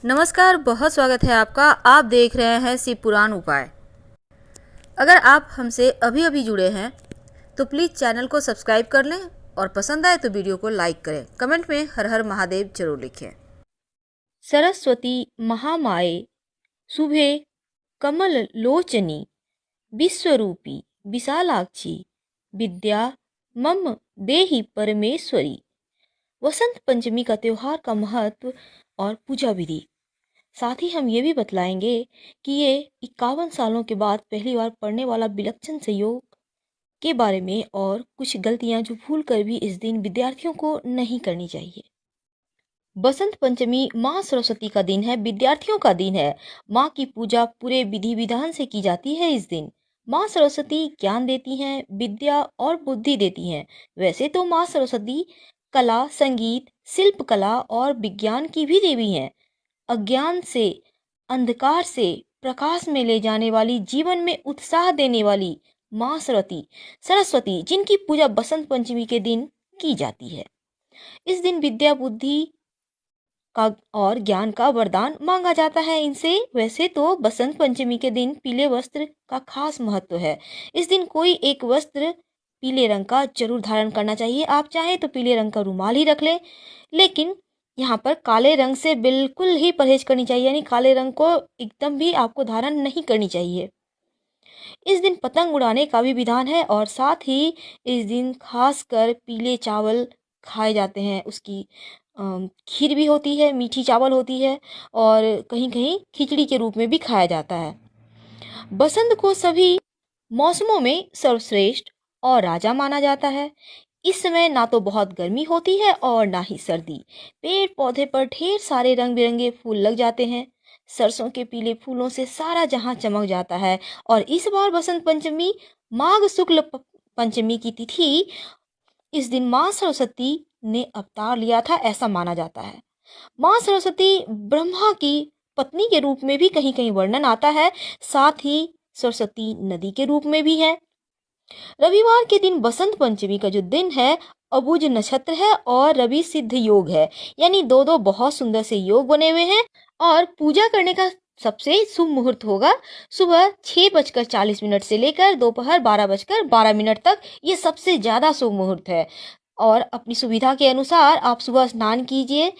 नमस्कार, बहुत स्वागत है आपका। आप देख रहे हैं शिव पुराण उपाय। अगर आप हमसे अभी अभी जुड़े हैं तो प्लीज़ चैनल को सब्सक्राइब कर लें और पसंद आए तो वीडियो को लाइक करें। कमेंट में हर हर महादेव जरूर लिखें। सरस्वती महामाये शुभे कमल लोचनी विश्वरूपी विशालाक्षी विद्या मम देहि परमेश्वरी। वसंत पंचमी का त्योहार का महत्व और पूजा विधि, साथ ही हम ये भी बतलाएंगे कि ये 51 सालों के बाद पहली बार पड़ने वाला विलक्षण संयोग के बारे में और कुछ गलतियां जो भूल कर भी इस दिन विद्यार्थियों को नहीं करनी चाहिए। बसंत पंचमी माँ सरस्वती का दिन है, विद्यार्थियों का दिन है। माँ की पूजा पूरे विधि विधान से की जाती है इस दिन। माँ सरस्वती ज्ञान देती हैं, विद्या और बुद्धि देती हैं। वैसे तो माँ सरस्वती कला, संगीत, शिल्प कला और विज्ञान की भी देवी हैं। अज्ञान से, अंधकार से प्रकाश में ले जाने वाली, जीवन में उत्साह देने वाली माँ सरस्वती जिनकी पूजा बसंत पंचमी के दिन की जाती है। इस दिन विद्या, बुद्धि का और ज्ञान का वरदान मांगा जाता है इनसे। वैसे तो बसंत पंचमी के दिन पीले वस्त्र का खास महत्व है। इस दिन कोई एक वस्त्र पीले रंग का जरूर धारण करना चाहिए। आप चाहें तो पीले रंग का रुमाल ही रख लें, लेकिन यहाँ पर काले रंग से बिल्कुल ही परहेज करनी चाहिए, यानी काले रंग को एकदम भी आपको धारण नहीं करनी चाहिए। इस दिन पतंग उड़ाने का भी विधान है और साथ ही इस दिन खासकर पीले चावल खाए जाते हैं। उसकी खीर भी होती है, मीठी चावल होती है और कहीं कहीं खिचड़ी के रूप में भी खाया जाता है। बसंत को सभी मौसमों में सर्वश्रेष्ठ और राजा माना जाता है। इस समय ना तो बहुत गर्मी होती है और ना ही सर्दी। पेड़ पौधे पर ढेर सारे रंग बिरंगे फूल लग जाते हैं। सरसों के पीले फूलों से सारा जहां चमक जाता है। और इस बार बसंत पंचमी माघ शुक्ल पंचमी की तिथि, इस दिन माँ सरस्वती ने अवतार लिया था, ऐसा माना जाता है। माँ सरस्वती ब्रह्मा की पत्नी के रूप में भी कहीं कहीं वर्णन आता है, साथ ही सरस्वती नदी के रूप में भी है। रविवार के दिन बसंत पंचमी का जो दिन है, अबुझ नक्षत्र है और रवि सिद्ध योग है, यानी दो दो बहुत सुंदर से योग बने हुए हैं। और पूजा करने का सबसे शुभ मुहूर्त होगा सुबह 6:40 से लेकर दोपहर 12:12 तक। ये सबसे ज्यादा शुभ मुहूर्त है। और अपनी सुविधा के अनुसार आप सुबह स्नान कीजिए,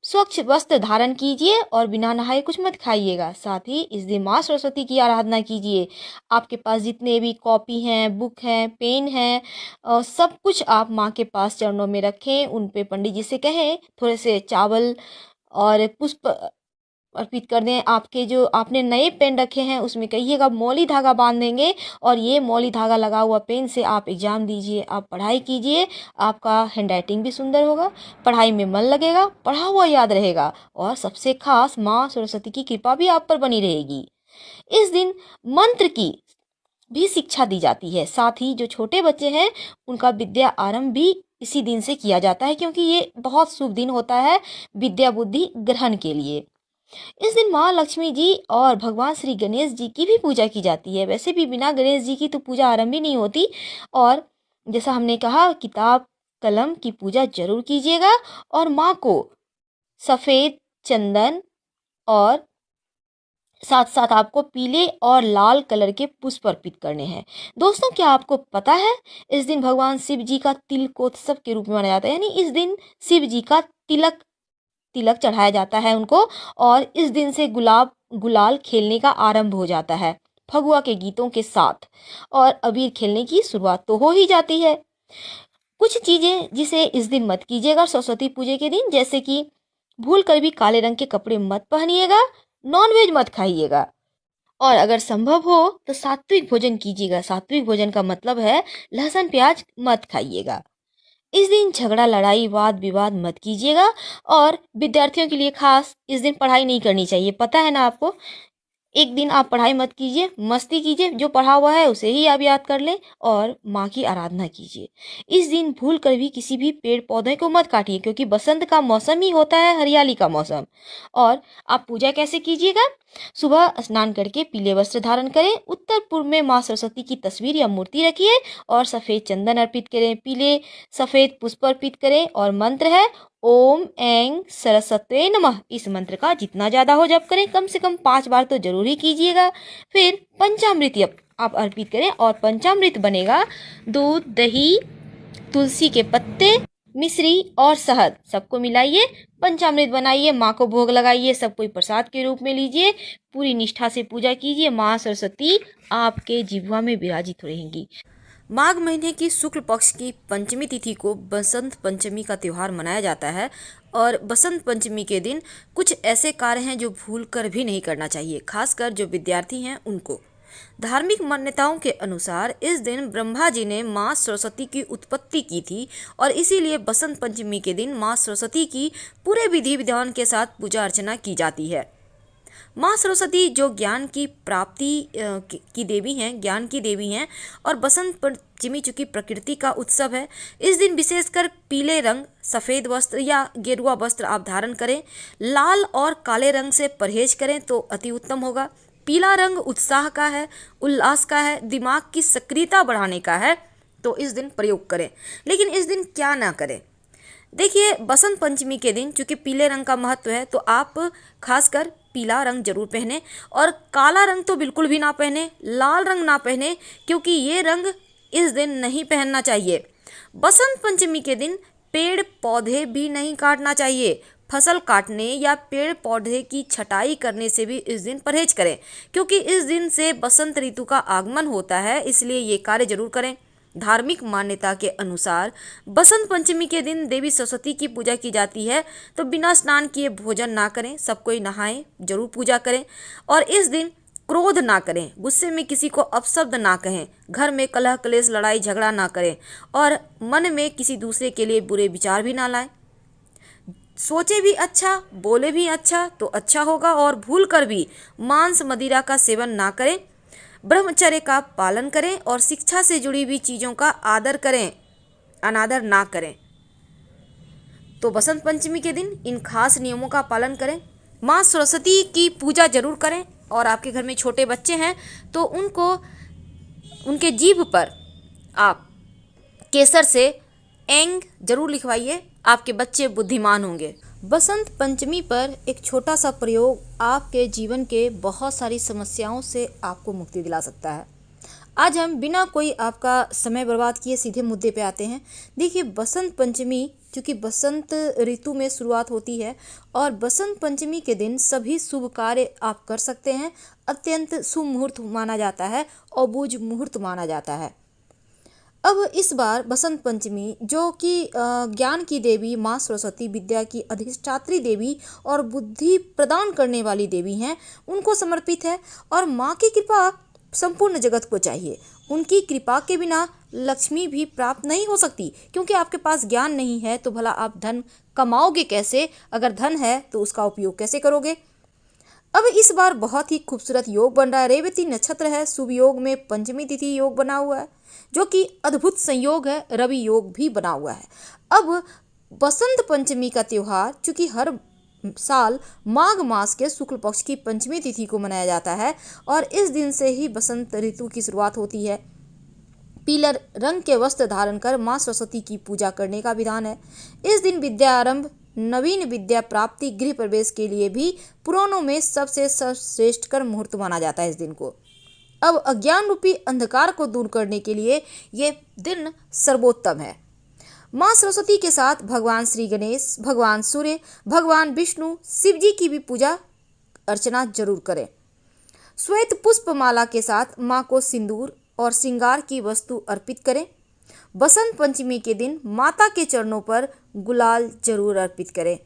स्वच्छ वस्त्र धारण कीजिए और बिना नहाए कुछ मत खाइएगा। साथ ही इस दिन माँ सरस्वती की आराधना कीजिए। आपके पास जितने भी कॉपी हैं, बुक हैं, पेन हैं, सब कुछ आप माँ के पास चरणों में रखें। उन पे पंडित जी से कहें थोड़े से चावल और पुष्प अर्पित कर दें। आपके जो आपने नए पेन रखे हैं उसमें कहिएगा मौली धागा बांध देंगे और ये मौली धागा लगा हुआ पेन से आप एग्जाम दीजिए, आप पढ़ाई कीजिए। आपका हैंडराइटिंग भी सुंदर होगा, पढ़ाई में मन लगेगा, पढ़ा हुआ याद रहेगा और सबसे खास माँ सरस्वती की कृपा भी आप पर बनी रहेगी। इस दिन मंत्र की भी शिक्षा दी जाती है। साथ ही जो छोटे बच्चे हैं उनका विद्या आरंभ भी इसी दिन से किया जाता है, क्योंकि ये बहुत शुभ दिन होता है विद्या बुद्धि ग्रहण के लिए। इस दिन माँ लक्ष्मी जी और भगवान श्री गणेश जी की भी पूजा की जाती है। वैसे भी बिना गणेश जी की तो पूजा आरंभ ही नहीं होती। और जैसा हमने कहा, किताब कलम की पूजा जरूर कीजिएगा और माँ को सफेद चंदन और साथ साथ आपको पीले और लाल कलर के पुष्प अर्पित करने हैं। दोस्तों, क्या आपको पता है इस दिन भगवान शिव जी का तिलकोत्सव के रूप में मनाया जाता है, यानी इस दिन शिव जी का तिलक तिलक चढ़ाया जाता है उनको। और इस दिन से गुलाल खेलने का आरंभ हो जाता है फगुआ के गीतों के साथ, और अबीर खेलने की शुरुआत तो हो ही जाती है। कुछ चीजें जिसे इस दिन मत कीजिएगा सरस्वती पूजा के दिन, जैसे कि भूल कर भी काले रंग के कपड़े मत पहनिएगा, नॉनवेज मत खाइएगा और अगर संभव हो तो सात्विक भोजन कीजिएगा। सात्विक भोजन का मतलब है लहसुन प्याज मत खाइएगा। इस दिन झगड़ा लड़ाई वाद विवाद मत कीजिएगा। और विद्यार्थियों के लिए खास इस दिन पढ़ाई नहीं करनी चाहिए, पता है ना आपको। एक दिन आप पढ़ाई मत कीजिए, मस्ती कीजिए, जो पढ़ा हुआ है उसे ही आप याद कर लें और माँ की आराधना कीजिए। इस दिन भूल कर भी किसी भी पेड़ पौधे को मत काटिए, क्योंकि बसंत का मौसम ही होता है हरियाली का मौसम। और आप पूजा कैसे कीजिएगा? सुबह स्नान करके पीले वस्त्र धारण करें, उत्तर पूर्व में माँ सरस्वती की तस्वीर या मूर्ति रखिए और सफेद चंदन अर्पित करें, पीले सफेद पुष्प अर्पित करें और मंत्र है ओम ऐं सरस्वते नमः इस मंत्र का जितना ज़्यादा हो जप करें, कम से कम 5 बार तो जरूर ही कीजिएगा। फिर पंचामृत आप अर्पित करें और पंचामृत बनेगा दूध, दही, तुलसी के पत्ते, मिश्री और शहद सबको मिलाइए, पंचामृत बनाइए, माँ को भोग लगाइए, सब कोई प्रसाद के रूप में लीजिए, पूरी निष्ठा से पूजा कीजिए। माँ सरस्वती आपके जिह्वा में विराजित रहेंगी। माघ महीने की शुक्ल पक्ष की पंचमी तिथि को बसंत पंचमी का त्यौहार मनाया जाता है और बसंत पंचमी के दिन कुछ ऐसे कार्य हैं जो भूल कर भी नहीं करना चाहिए, खासकर जो विद्यार्थी हैं उनको। धार्मिक मान्यताओं के अनुसार इस दिन ब्रह्मा जी ने माँ सरस्वती की उत्पत्ति की थी और इसीलिए बसंत पंचमी के दिन माँ सरस्वती की पूरे विधि विधान के साथ पूजा अर्चना की जाती है। माँ सरस्वती जो ज्ञान की प्राप्ति की देवी हैं, ज्ञान की देवी हैं और बसंत पंचमी चूँकि प्रकृति का उत्सव है, इस दिन विशेषकर पीले रंग, सफ़ेद वस्त्र या गेरुआ वस्त्र आप धारण करें। लाल और काले रंग से परहेज करें तो अति उत्तम होगा। पीला रंग उत्साह का है, उल्लास का है, दिमाग की सक्रियता बढ़ाने का है, तो इस दिन प्रयोग करें। लेकिन इस दिन क्या ना करें? देखिए, बसंत पंचमी के दिन चूँकि पीले रंग का महत्व है तो आप खासकर पीला रंग जरूर पहने और काला रंग तो बिल्कुल भी ना पहने, लाल रंग ना पहने, क्योंकि ये रंग इस दिन नहीं पहनना चाहिए। बसंत पंचमी के दिन पेड़ पौधे भी नहीं काटना चाहिए। फसल काटने या पेड़ पौधे की छटाई करने से भी इस दिन परहेज करें, क्योंकि इस दिन से बसंत ऋतु का आगमन होता है, इसलिए ये कार्य जरूर करें। धार्मिक मान्यता के अनुसार बसंत पंचमी के दिन देवी सरस्वती की पूजा की जाती है, तो बिना स्नान किए भोजन ना करें, सब कोई नहाएं, जरूर पूजा करें और इस दिन क्रोध ना करें, गुस्से में किसी को अपशब्द ना कहें, घर में कलह कलेश लड़ाई झगड़ा ना करें और मन में किसी दूसरे के लिए बुरे विचार भी ना लाएं। सोचे भी अच्छा, बोले भी अच्छा तो अच्छा होगा और भूल कर भी मांस मदिरा का सेवन ना करें। ब्रह्मचर्य का पालन करें और शिक्षा से जुड़ी हुई चीज़ों का आदर करें, अनादर ना करें। तो बसंत पंचमी के दिन इन खास नियमों का पालन करें। माँ सरस्वती की पूजा जरूर करें और आपके घर में छोटे बच्चे हैं तो उनको उनके जीभ पर आप केसर से एंग जरूर लिखवाइए, आपके बच्चे बुद्धिमान होंगे। बसंत पंचमी पर एक छोटा सा प्रयोग आपके जीवन के बहुत सारी समस्याओं से आपको मुक्ति दिला सकता है। आज हम बिना कोई आपका समय बर्बाद किए सीधे मुद्दे पे आते हैं। देखिए, बसंत पंचमी क्योंकि बसंत ऋतु में शुरुआत होती है और बसंत पंचमी के दिन सभी शुभ कार्य आप कर सकते हैं। अत्यंत शुभ मुहूर्त माना जाता है, अबूझ मुहूर्त माना जाता है। अब इस बार बसंत पंचमी जो कि ज्ञान की देवी माँ सरस्वती, विद्या की अधिष्ठात्री देवी और बुद्धि प्रदान करने वाली देवी हैं, उनको समर्पित है और माँ की कृपा संपूर्ण जगत को चाहिए। उनकी कृपा के बिना लक्ष्मी भी प्राप्त नहीं हो सकती, क्योंकि आपके पास ज्ञान नहीं है तो भला आप धन कमाओगे कैसे? अगर धन है तो उसका उपयोग कैसे करोगे? अब इस बार बहुत ही खूबसूरत योग बन रहा है। रेवती नक्षत्र है, शुभ योग में पंचमी तिथि योग बना हुआ है जो कि अद्भुत संयोग है। रवि योग भी बना हुआ है। अब बसंत पंचमी का त्यौहार चूंकि हर साल माघ मास के शुक्ल पक्ष की पंचमी तिथि को मनाया जाता है और इस दिन से ही बसंत ऋतु की शुरुआत होती है। पीले रंग के वस्त्र धारण कर माँ सरस्वती की पूजा करने का विधान है। इस दिन विद्या आरंभ, नवीन विद्या प्राप्ति, गृह प्रवेश के लिए भी पुराणों में सबसे सर्वश्रेष्ठ कर मुहूर्त माना जाता है इस दिन को। अब अज्ञान रूपी अंधकार को दूर करने के लिए ये दिन सर्वोत्तम है। माँ सरस्वती के साथ भगवान श्री गणेश, भगवान सूर्य, भगवान विष्णु, शिव जी की भी पूजा अर्चना जरूर करें। श्वेत पुष्प माला के साथ माँ को सिंदूर और श्रृंगार की वस्तु अर्पित करें। बसंत पंचमी के दिन माता के चरणों पर गुलाल जरूर अर्पित करें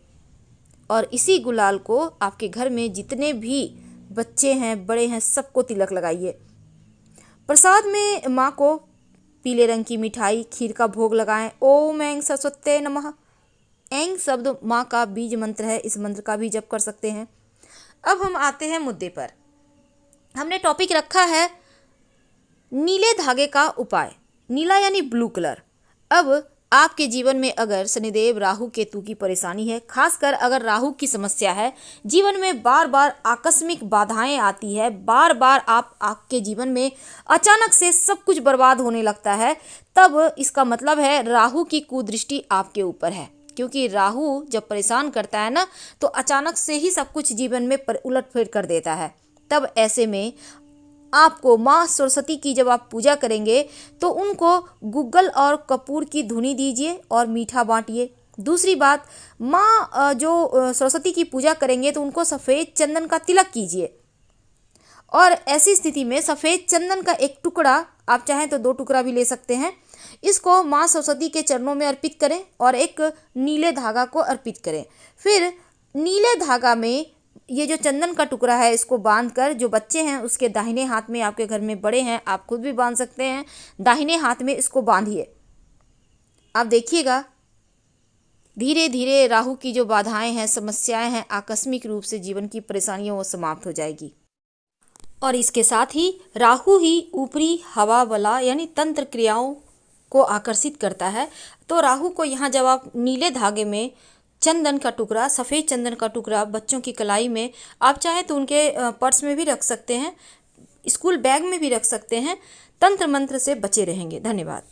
और इसी गुलाल को आपके घर में जितने भी बच्चे हैं, बड़े हैं, सबको तिलक लगाइए। प्रसाद में माँ को पीले रंग की मिठाई, खीर का भोग लगाएं। ओम ऐं सरस्वते नमः। ऐं शब्द माँ का बीज मंत्र है, इस मंत्र का भी जप कर सकते हैं। अब हम आते हैं मुद्दे पर। हमने टॉपिक रखा है नीले धागे का उपाय। नीला यानी ब्लू कलर। अब आपके जीवन में अगर शनिदेव, राहु, केतु की परेशानी है, खासकर अगर राहु की समस्या है, जीवन में बार बार आकस्मिक बाधाएं आती है, बार बार आपके जीवन में अचानक से सब कुछ बर्बाद होने लगता है, तब इसका मतलब है राहु की कुदृष्टि आपके ऊपर है। क्योंकि राहु जब परेशान करता है ना तो अचानक से ही सब कुछ जीवन में उलटफेर कर देता है। तब ऐसे में आपको माँ सरस्वती की जब आप पूजा करेंगे तो उनको गूगल और कपूर की धुनी दीजिए और मीठा बांटिए। दूसरी बात, माँ जो सरस्वती की पूजा करेंगे तो उनको सफ़ेद चंदन का तिलक कीजिए और ऐसी स्थिति में सफ़ेद चंदन का एक टुकड़ा, आप चाहें तो 2 टुकड़ा भी ले सकते हैं, इसको माँ सरस्वती के चरणों में अर्पित करें और एक नीले धागा को अर्पित करें। फिर नीले धागा में ये जो चंदन का टुकड़ा है इसको बांधकर जो बच्चे हैं उसके दाहिने हाथ में, आपके घर में बड़े हैं आप खुद भी बांध सकते हैं, दाहिने हाथ में इसको बांधिए। आप देखिएगा धीरे धीरे राहु की जो बाधाएं हैं, समस्याएं हैं, आकस्मिक रूप से जीवन की परेशानियां वो समाप्त हो जाएगी। और इसके साथ ही राहु ही ऊपरी हवा बला यानी तंत्र क्रियाओं को आकर्षित करता है। तो राहु को यहाँ जब आप नीले धागे में चंदन का टुकड़ा, सफ़ेद चंदन का टुकड़ा बच्चों की कलाई में, आप चाहें तो उनके पर्स में भी रख सकते हैं, स्कूल बैग में भी रख सकते हैं, तंत्र मंत्र से बचे रहेंगे। धन्यवाद।